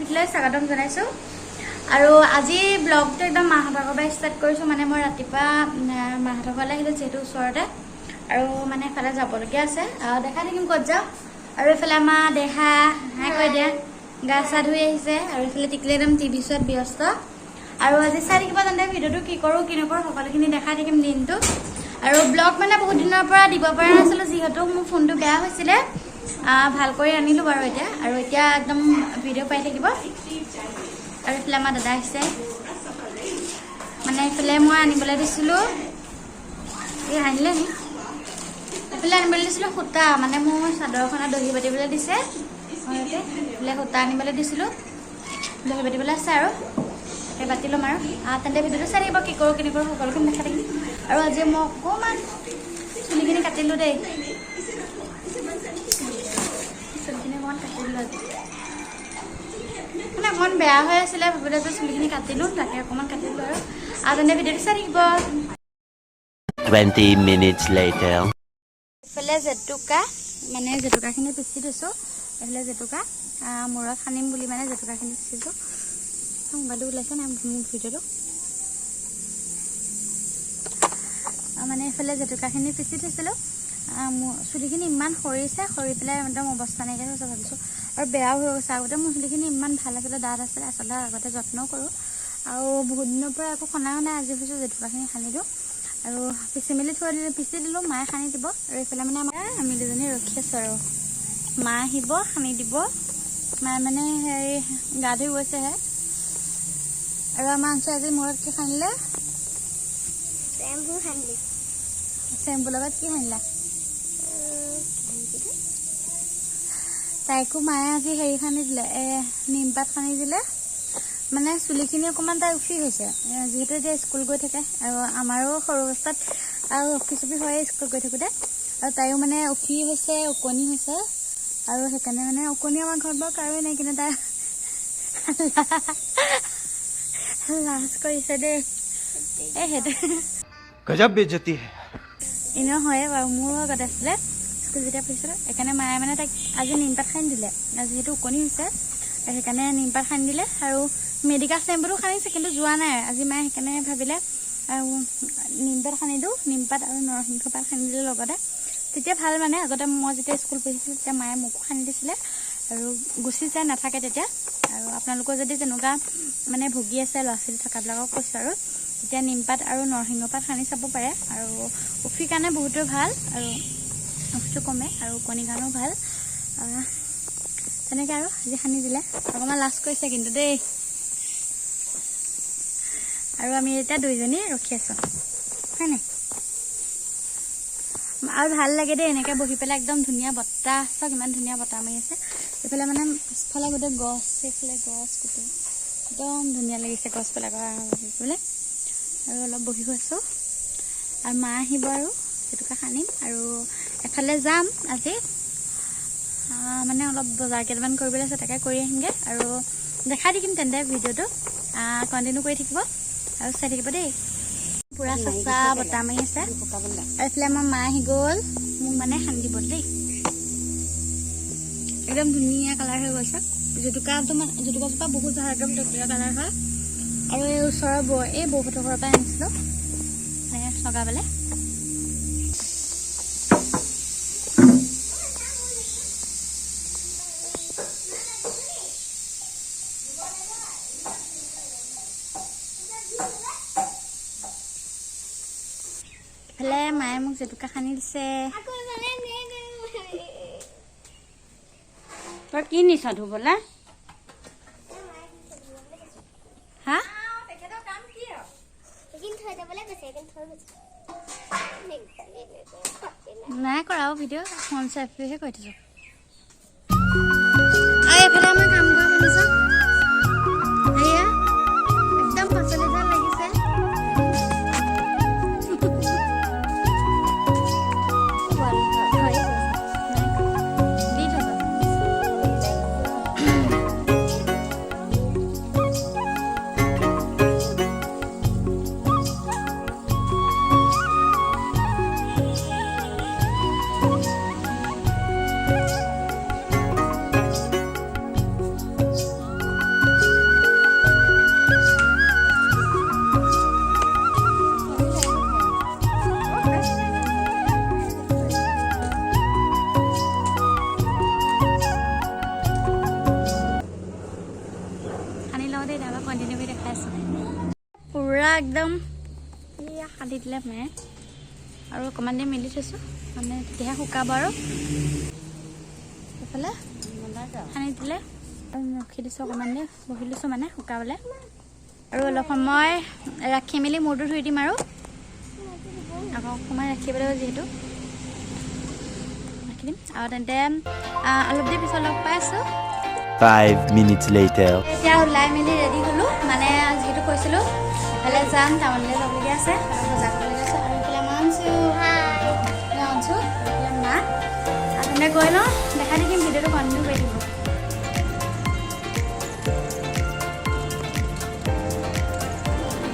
টিকলে স্বাগতম জনাইছো আৰু আজি ব্লগটো একদম মাহতৰ পৰা ষ্টাৰ্ট কৰিছো মানে মই ৰাতিপুৱা মাহতৰ ঘৰলৈ আহিলো যেটো ওচৰতে আৰু মানে ফালে যাবলগীয়া আছে দেখা দেখিম ক'ত যাও আৰু এফালে মা দেহা হাই কৈ দিয়া গা চা ধুই আহিছে আৰু এফালে টিকলে একদম টিভি চোৱাত ব্যস্ত আৰু আজি চাই কিবা জানে ভিডিওটো কি কৰো কি নকৰো সকলোখিনি দেখাই থাকিম দিনটো আৰু ব্লগ মানে বহুত দিনৰ পৰা দিব পৰা নাছিল যিহেতু মোৰ ফোনটো বেয়া হৈছিল ভাল কৰি আনিলো বাৰু এতিয়া আৰু এতিয়া একদম ভিডিও পাই থাকিব আৰু এফালে আমাৰ দাদা আহিছে মানে এফালে মই আনিবলৈ দিছিলো এই আনিলে নি এফালে আনিবলৈ দিছিলো সূতা মানে মোৰ চাদৰখনত দহি বাটিবলৈ দিছে এফালে সূতা আনিবলৈ দিছিলো দহি বাটিবলৈ আছে আৰু এই বাতি ল'ম আৰু তেন্তে ভিডিওটো চাই থাকিব কি কৰোঁ কি নকৰোঁ সকলোখিনি দেখা থাকিম আৰু আজি মই অকণমান চুলিখিনি কাটিলোঁ দেই চুলিখিনি অকণমান কাটিলোঁ আজি মানে অকণমান বেয়া হৈ আছিলে ভাবিলে যে চুলিখিনি কাটিলোঁ তাকে অকণমান কাটিলোঁ আৰু তেন্তে ভিডিওটো চাই থাকিব 20 minutes later এইফালে জেতুকা মানে জেতুকাখিনি পিচি দিছোঁ এইফালে জেতুকা মূৰত সানিম বুলি মানে জেতুকাখিনি পিচিছোঁ মোবাইলটো ওলাইছে নাই মোৰ ভিডিঅ'টো মানে এইফালে জেতুকাখিনি পিচি থৈছিলোঁ চুলিখিনি ইমান সৰিছে সৰি পেলাই একদম অৱস্থা নাইকিয়া হৈছে ভাবিছোঁ আৰু বেয়াও হৈ গৈছে আগতে মোৰ চুলিখিনি ইমান ভাল আছিলে ডাঠ আছিলে আচলতে আগতে যত্ন কৰোঁ আৰু বহুত দিনৰ পৰা একো সনাও নাই আজি ভাবিছোঁ জেতুকাখিনি সানি দিওঁ আৰু পিচি মেলি থৈ দিলোঁ পিচি দিলোঁ মায়ে সানি দিব আৰু এইফালে মানে আমি দুজনী ৰখি আছোঁ আৰু মা আহিব সানি দিব মায়ে মানে হেৰি গা ধুই গৈছেহে আৰু আমাৰ আনছো আজি মূৰত কি সানিলে চেম্পু লগত কি সানিলা তাইকো মায়ে আজি হেৰি সানি দিলে নিমপাত সানি দিলে মানে চুলিখিনি অকণমান তাই উফি হৈছে যিহেতু এতিয়া স্কুল গৈ থাকে আৰু আমাৰো সৰু অৱস্থাত আৰু উফি চুফি হয় স্কুল গৈ থাকোঁতে আৰু তাইও মানে উফি হৈছে ওকণি হৈছে আৰু সেইকাৰণে মানে ওকণি আমাৰ ঘৰত বাৰু কাৰোৱে নাই কিন্তু তাই লাজ কৰিছে দেই সেইটো गजब बेइज्जती है এনেও হয়ে বাৰু মোৰো আগত আছিলে স্কুল যেতিয়া পঢ়িছিলোঁ সেইকাৰণে মায়ে মানে তাইক আজি নিমপাত সানি দিলে যিহেতু ওকণি হৈছে সেইকাৰণে নিমপাত সানি দিলে আৰু মেডিকেল চেম্পুটো সানিছে কিন্তু যোৱা নাই আজি মায়ে সেইকাৰণে ভাবিলে আৰু নিমপাত সানি দিওঁ নিমপাত আৰু নৰসিংহ পাত সানি দিলে লগতে তেতিয়া ভাল মানে আগতে মই যেতিয়া স্কুল পঢ়িছিলোঁ তেতিয়া মায়ে মোকো সানি দিছিলে আৰু গুচি যায় নাথাকে তেতিয়া আৰু আপোনালোকৰ যদি তেনেকুৱা মানে ভুগি আছে ল'ৰা ছোৱালী থকাবিলাকক কৈছোঁ আৰু তেতিয়া নিমপাত আৰু নৰসিংহ পাত সানি চাব পাৰে আৰু উফিৰ কাৰণে বহুতো ভাল আৰু উফিটো কমে আৰু কণীৰ কাৰণেও ভাল তেনেকৈ আৰু আজি সানি দিলে অকণমান লাজ কৰিছে কিন্তু দেই আৰু আমি এতিয়া দুইজনী ৰখি আছোঁ হয় নাই আৰু ভাল লাগে দেই এনেকৈ বহি পেলাই একদম ধুনীয়া বতাহ চাওক ইমান ধুনীয়া বতাহ মাৰি আছে এইফালে মানে পিছফালে গোটেই গছ এইফালে গছ গোটেই একদম ধুনীয়া লাগিছে গছবিলাকৰ বহিবলৈ আৰু অলপ বহি আছোঁ আৰু মা আহিব আৰু জেতুকা সানিম আৰু এফালে যাম আজি মানে অলপ বজাৰ কেইটামান কৰিবলৈ আছে তাকে কৰি আহিমগৈ আৰু দেখাই থাকিম তেন্তে ভিডিঅ'টো কণ্টিনিউ কৰি থাকিব আৰু চাই থাকিব দেই পুৰা চেঁচা বতাহ মাৰি আছে আৰু এইফালে আমাৰ মা আহি গ'ল মোক মানে সানি দিব দেই একদম ধুনীয়া কালাৰ হৈ গৈছে জেতুকাটো মানে জেতুকাজোপা বহুত ভাল একদম ধুনীয়া কালাৰ হয় আৰু এই ওচৰৰ এই বৌহঁতৰ ঘৰৰ পৰা আনিছিলোঁ লগাবলৈ এইফালে মায়ে মোক জেতুকা সানি দিছে তই কি নিছ ধুবলে হা নাই কৰা ভিডিঅ' ফোন চেফিহে কৰি থৈছোঁ এইফালে আমাৰ কাম কৰা মানুহ চাওক এয়া একদম পাচলি যেন লাগিছে একদম কাটি দিলে মায়ে আৰু অকণমান দেৰি মেলি থৈছোঁ মানে তেতিয়াহে শুকাব আৰু এইফালে সানি দিলে ৰখি দিছোঁ অকণমান দেৰি বহি লৈছোঁ মানে শুকাবলৈ আৰু অলপ সময় ৰাখি মেলি মূৰটো ধুই দিম আৰু আকৌ অকণমান ৰাখিব লাগিব যিহেতু ৰাখি দিম আৰু তেন্তে অলপ দেৰি পিছত লগ পাই আছোঁ 5 minutes later. এতিয়া ওলাই মেলি ৰেডি হ'লোঁ মানে যিহেতু কৈছিলোঁ এফালে যাম টাউনলৈ যাবলগীয়া আছে আৰু বজাৰ কৰিবলগীয়া আছে আৰু এইফালে মানছোঁ এইফালে মা আপোনালোকে গৈ লওঁ দেখাই থাকিম ভিডিঅ'টো কণ্টিনিউ কৰি দিব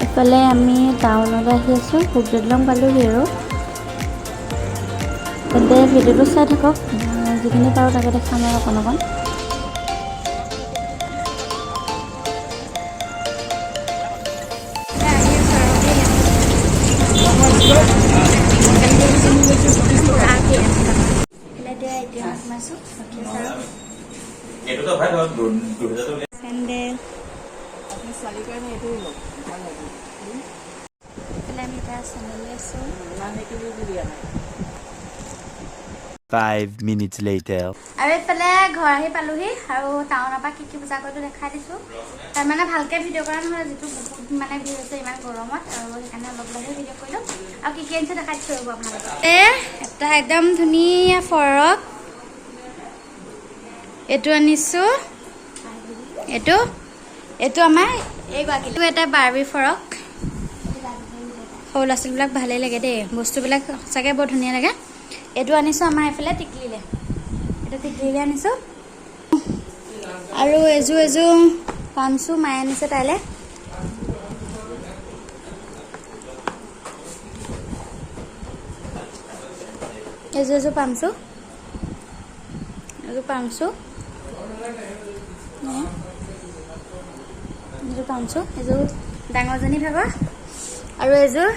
এইফালে আমি টাউনলৈ আহি আছোঁ সুখদেদলং পালোঁহি আৰু তেন্তে ভিডিঅ'টো চাই থাকক যিখিনি পাৰোঁ তাকে দেখাম আৰু অকণ অকণ চেণ্ডেল 5 minutes later. আৰু এইফালে ঘৰ আহি পালোহি আৰু টাউনৰ পৰা কি বজাৰ কৰিলোঁ দেখাই দিছোঁ তাৰ মানে ভালকৈ ভিডিঅ' কৰা নহয় যিটো বহুত মানে ভিৰ হৈছে ইমান গৰমত আৰু সেইকাৰণে অলপ অলপহে ভিডিঅ' কৰিলোঁ আৰু কি আনিছোঁ দেখাই দিছোঁ ৰ'ব আপোনালোকক এটা একদম ধুনীয়া ফৰক এইটো আনিছোঁ এইটো আমাৰ এইগৰাকীটো এটা বাৰ্বি ফৰক সৰু ল'ৰা ছোৱালীবিলাক ভালেই লাগে দেই বস্তুবিলাক সঁচাকৈ বৰ ধুনীয়া লাগে এইটো আনিছোঁ আমাৰ এইফালে টিকলিলৈ এইটো টিকলিলৈ আনিছোঁ আৰু এযোৰ পামছোঁ মায়ে আনিছে তাইলৈ এযোৰ পামছোঁ এযোৰ পামছোঁ এযোৰ ডাঙৰজনী ভাগৰ আৰু এযোৰ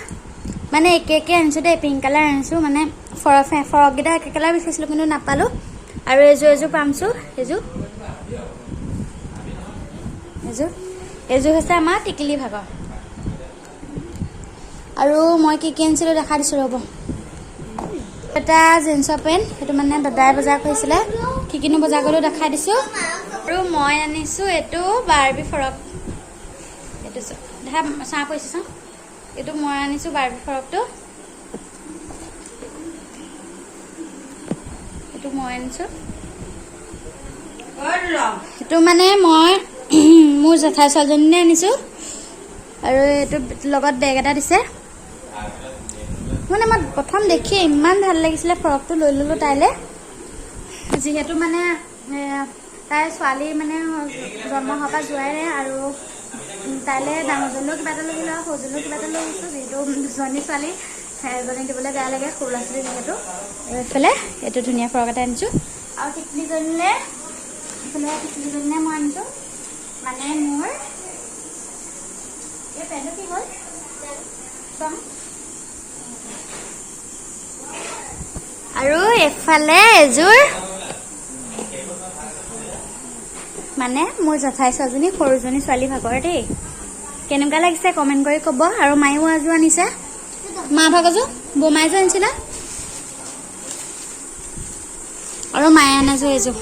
মানে একে আনিছোঁ দেই পিংক কালাৰ আনিছোঁ মানে ফৰককেইটা একে কালাৰ বিচাৰিছিলোঁ কিন্তু নাপালোঁ আৰু এযোৰ পামছোঁ এযোৰ হৈছে আমাৰ টিকলি ভাগৰ আৰু মই কি আনিছিলোঁ দেখা দিছোঁ ৰ'ব এটা জিন্সৰ পেণ্ট সেইটো মানে দাদাই বজাৰ কৰিছিলে কি বজাৰ কৰিলোঁ দেখাই দিছোঁ আৰু মই আনিছোঁ এইটো বাৰ্বি ফৰক এইটো দেখা চাহ পৰিছে চাওঁ এইটো মই আনিছোঁ বাৰ্বি ফৰকটো এইটো মই আনিছোঁ সেইটো মানে মই মোৰ জেঠাই ছোৱালীজনীলৈ আনিছোঁ আৰু এইটো লগত বেগ এটা দিছে মানে মই প্ৰথম দেখিয়ে ইমান ভাল লাগিছিলে ফৰকটো লৈ ল'লোঁ তাইলৈ যিহেতু মানে তাইৰ ছোৱালী মানে জন্ম হোৱাৰ পৰা যোৱাই নাই আৰু তাইলৈ ডাঙৰজনীও কিবা এটা লৈ গ'লোঁ আৰু সৰুজনীও কিবা এটা লৈ গৈছোঁ যিহেতু দুজনী ছোৱালী এজনী দিবলৈ বেয়া লাগে সৰু ল'ৰা ছোৱালী যিহেতু এইফালে এইটো ধুনীয়া ফৰক এটা আনিছোঁ আৰু টিকলিজনীলৈ মই আনিছোঁ মানে মোৰ এই পেণ্টটো কি হ'ল আৰু এফালে এযোৰ মানে মোৰ জেঠাই ছোৱালীজনী সৰুজনী ছোৱালী ভাগৰ দেই কেনেকুৱা লাগিছে কমেণ্ট কৰি ক'ব আৰু মায়েও এযোৰ আনিছে মা ভাগৰযোৰ বোমাই এযোৰ আনিছিলে আৰু মায়ে আনাযোৰ এযোৰ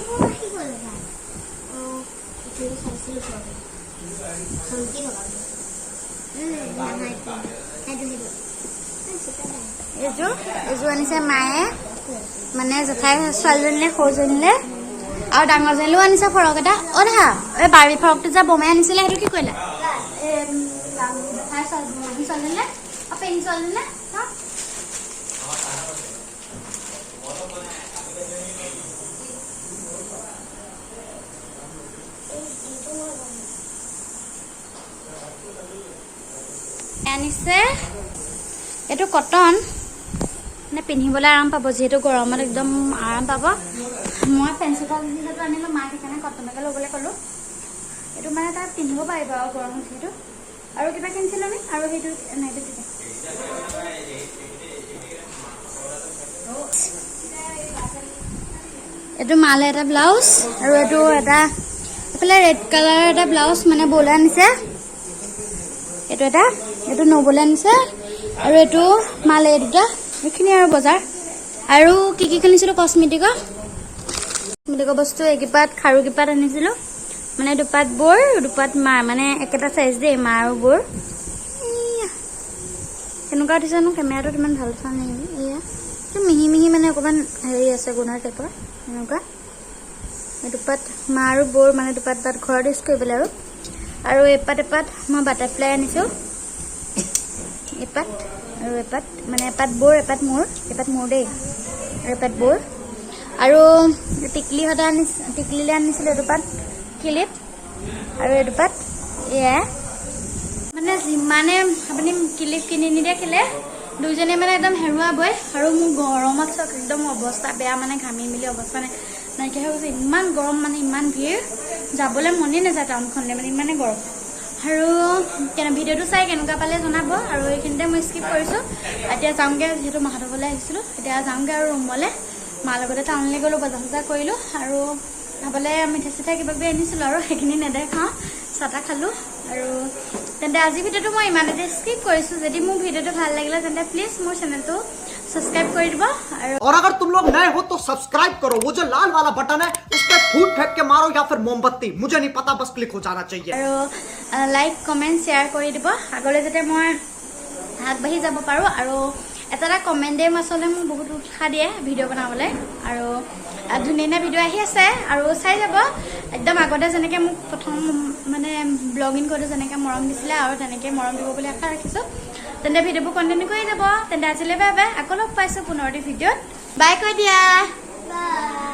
এযোৰ আনিছে মায়ে মানে জেঠাই ছোৱালীজনীলৈ সৰুজনীলৈ আৰু ডাঙৰজনীলৈও আনিছে ফৰক এটা দেখা এই বাৰ্বি ফৰকটো যে বোমাই আনিছিলে সেইটো কি কৰিলে জেঠাই ছোৱালীজনীলৈ পেহী ছোৱালীজনীলৈ আনিছে এইটো কটন মানে পিন্ধিবলৈ আৰাম পাব যিহেতু গৰমত একদম আৰাম পাব মই ফেঞ্চি কাল যিহেতু আনিলোঁ মাক সেইকাৰণে কটনকে ল'বলৈ ক'লোঁ এইটো মানে তাত পিন্ধিব পাৰিব আৰু গৰমত যিহেতু আৰু কিবা কিনিছিলোঁ নি আৰু সেইটো নাইটো তেতিয়া এইটো মালে এটা ব্লাউজ আৰু এইটো এটা এইফালে ৰেড কালাৰৰ এটা ব্লাউজ মানে বলে আনিছে এইটো এটা এইটো নবলে আনিছে আৰু এইটো মালে দুটা এইখিনি আৰু বজাৰ আৰু কি কিনিছিলো কসমেটিকৰ বস্তু একিপাত খাৰু কিপাত আনিছিলো মানে দুপাত বৰ দুপাত মা মানে একেটা সাইজ দে মা আৰু বৰ কেনেকুৱা দিছে নো কেমেৰাটো ইমান ভাল চোৱা নাই এয়া মিহি মিহি মানে অকমান হেৰি আছে গুণৰ টাইপৰ এনেকুৱা দুপাত মা আৰু বৰ মানে দুপাত পাত ঘৰত ইউজ কৰিবলৈ আৰু এপাত মই বাটাৰফ্লাই আনিছো এপাত আৰু এপাত মানে এপাত বৰ এপাত মোৰ দেই আৰু এপাত বৰ আৰু টিকলি হদা টিকলিলে আনিছিলো দুপাত ক্লিপ আৰু দুপাত এয়া মানে যিমানে আপুনি ক্লিপ কিনি নিদিয়ে কেলে দুজনে মানে একদম হেৰুৱাবই আৰু মোৰ গৰমত চক একদম অৱস্থা বেয়া মানে ঘামি মিলি অৱস্থা নাইকিয়া হৈ গৈছে ইমান গৰম মানে ইমান ভিৰ যাবলৈ মনে নাযায় টাউনখনলৈ মানে ইমানে গৰম আৰু ভিডিঅ'টো চাই কেনেকুৱা পালে জনাব আৰু এইখিনিতে মই স্কিপ কৰিছোঁ এতিয়া যাওঁগৈ যিহেতু মাহঁতলৈ আহিছিলোঁ এতিয়া যাওঁগৈ আৰু ৰুমলৈ মাৰ লগতে টাউনলৈ গ'লোঁ বজাৰ কৰিলোঁ আৰু খাবলৈ মিঠা চিঠা কিবা কিবি আনিছিলোঁ আৰু সেইখিনি নেদেখাওঁ চাহ তাহ খালোঁ আৰু তেন্তে আজি ভিডিঅ'টো মই ইমানতে স্কিপ কৰিছোঁ যদি মোৰ ভিডিঅ'টো ভাল লাগিলে তেন্তে প্লিজ মোৰ চেনেলটো सब्सक्राइब कर दो और अगर तुम लोग नए हो तो सब्सक्राइब करो वो जो लाल वाला बटन है उस पर फूट फेंक के मारो या फिर मोमबत्ती मुझे नहीं पता बस क्लिक हो जाना चाहिए और लाइक कमेंट शेयर कर দিব আগলৈ যাতে মই আগবাঢ়ি যাব পাৰো আৰু এটা কমেন্টে মাছলে মোক বহুত উৎসাহ দিয়ে ভিডিও বনাবলৈ আৰু ধুনীয়া ভিডিও আহি আছে আৰু চাই যাব একদম আগতে যেনেকৈ মোক প্ৰথম মানে ব্লগিং কৰোঁতে যেনেকৈ মৰম দিছিলে আৰু তেনেকৈ মৰম দিব বুলি আশা ৰাখিছোঁ তেন্তে ভিডিঅ'বোৰ কণ্টিনিউ কৰি যাব তেন্তে আজিলৈ বাই বাই আকৌ লগ পাইছোঁ পুনৰ ভিডিঅ'ত বাই কৈ দিয়া বাই